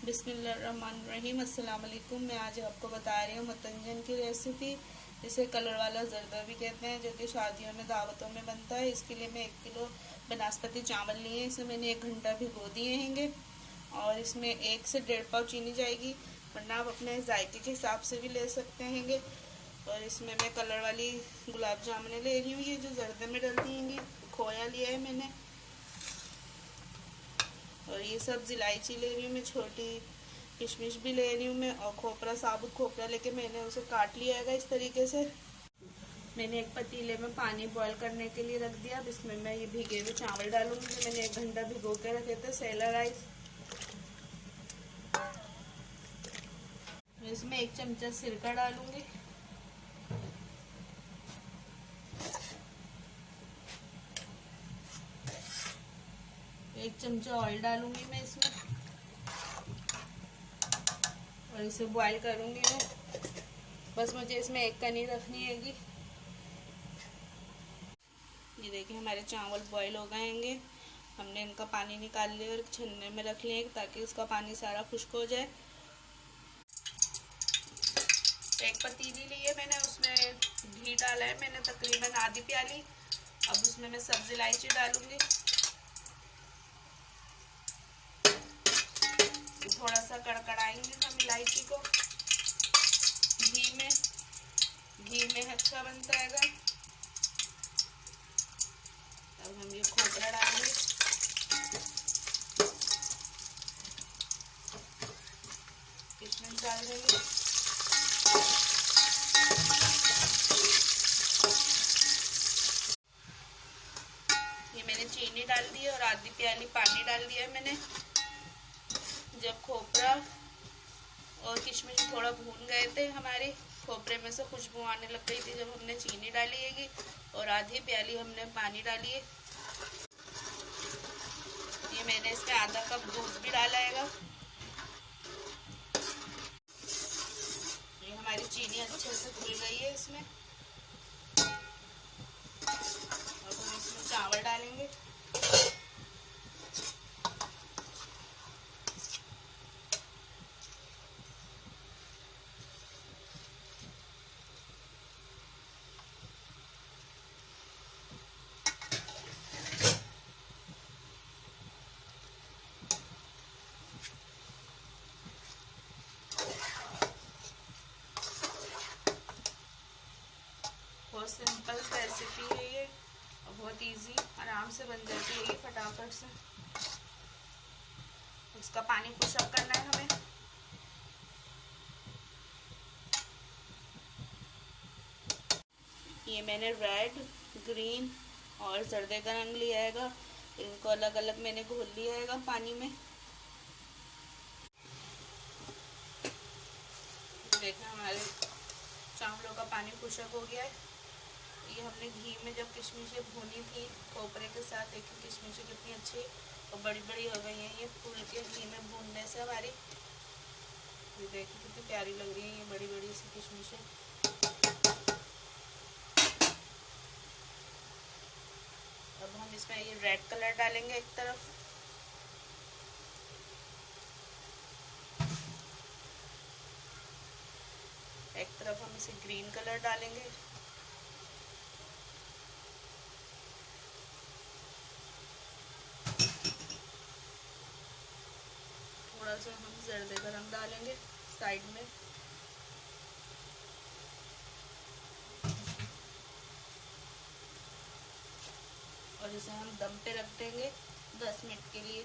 बिस्मिल्लाहिर्रहमानिर्रहीम। अस्सलाम वालेकुम। मैं आज आपको बता रही हूँ मतंजन की रेसिपी। इसे कलर वाला जर्दा भी कहते हैं, जो कि शादियों में दावतों में बनता है। इसके लिए मैं 1 किलो बनास्पति चावल लिए, इसे मैंने 1 घंटा भिगो दिए हैंगे। और इसमें 1 से 1.5 पाव चीनी जाएगी, वरना आप अपने जायके के हिसाब से भी ले सकते हैंगे। और इसमें मैं कलर वाली गुलाब जामुन ले रही हूँ, ये जो जर्दे में डलती हैंगी। खोया लिया है मैंने, और ये सब इलायची ले रही हूँ मैं, छोटी किशमिश भी ले रही हूँ मैं, और खोपरा, साबुत खोपरा लेके मैंने उसे काट लिया है इस तरीके से। मैंने एक पतीले में पानी बॉईल करने के लिए रख दिया। अब इसमें मैं ये भीगे हुए चावल डालूंगी, जो मैंने 1 घंटा भिगो के रखे थे, सेला राइस। इसमें 1 चमचा सिरका डालूंगी, एक चमचा ऑयल डालूंगी मैं इसमें, और इसे बॉईल करूंगी मैं। बस मुझे इसमें 1 कनी रखनी हैगी। ये देखिए हमारे चावल बॉईल हो गए हैंगे। हमने इनका पानी निकाल लिया और छन्ने में रख लिए ताकि इसका पानी सारा खुश्क हो जाए। एक पतीली ली है मैंने, उसमें घी डाला है मैंने तकरीबन आधी प्याली। अब उसमें मैं सब्जी इलायची डालूंगी, थोड़ा सा कड़कड़ाएंगे हम इलायची को घी में अच्छा बनता है। अब हम ये खोपरा डालेंगे, किशमिश डाल देंगे, ये मैंने चीनी डाल दी और आधी प्याली पानी डाल दिया है मैंने। जब खोपरा और किशमिश थोड़ा भून गए थे, हमारे खोपरे में से खुशबू आने लग गई थी जब हमने चीनी डाली है, और आधी प्याली हमने पानी डाली है। ये मैंने इसमें आधा कप दूध भी डाला है। ये हमारी चीनी अच्छे से घुल गई है इसमें। अब हम इसमें चावल डालेंगे, बहुत सिंपल रेसिपी है ये, और बहुत इजी, आराम से बन जाती है ये फटाफट से। इसका पानी पुशअप करना है हमें। ये मैंने रेड, ग्रीन और जर्दे का रंग लिया है, इनको अलग अलग मैंने घोल लिया है पानी में। देखना हमारे चावलों का पानी पुशअप हो गया है। ये हमने घी में जब किशमिशें भूनी थी खोपरे के साथ, देखिए किशमिशें कितनी अच्छी और बड़ी बड़ी हो गई हैं ये फूल के घी में भूनने से हमारी। ये देखिए कितनी प्यारी लग रही है ये बड़ी बड़ी सी किशमिशें। अब हम इसमें ये रेड कलर डालेंगे एक तरफ, एक तरफ हम इसे ग्रीन कलर डालेंगे। थोड़ा सा हम जर्दे का रंग डालेंगे साइड में। और इसे हम दम पे रख देंगे 10 मिनट के लिए।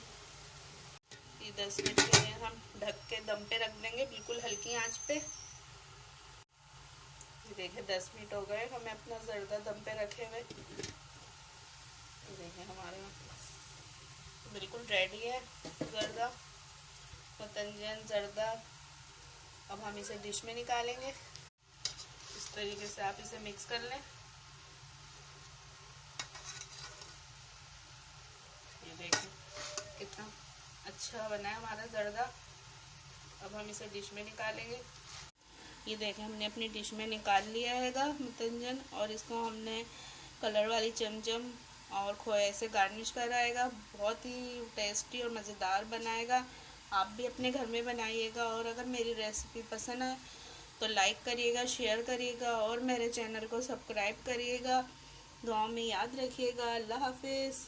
ये 10 मिनट के लिए हम ढक के दम पे रख देंगे, बिल्कुल हल्की आंच पे। देखिए 10 मिनट हो गए हमें अपना जर्दा दम पे रखे हुए। देखिए हमारे बिल्कुल रेडी है जर्दा, मतंजन जर्दा। अब हम इसे डिश में निकालेंगे। इस तरीके से आप इसे मिक्स कर लें। ये देखिए कितना अच्छा बना है हमारा जर्दा। अब हम इसे डिश में निकालेंगे। ये देखें हमने अपनी डिश में निकाल लिया है मतंजन, और इसको हमने कलर वाली चमचम और खोए से गार्निश कराएगा। बहुत ही टेस्टी और मज़ेदार बनाएगा। आप भी अपने घर में बनाइएगा। और अगर मेरी रेसिपी पसंद आए तो लाइक करिएगा, शेयर करिएगा और मेरे चैनल को सब्सक्राइब करिएगा। दुआ में याद रखिएगा। अल्लाह हाफिज़।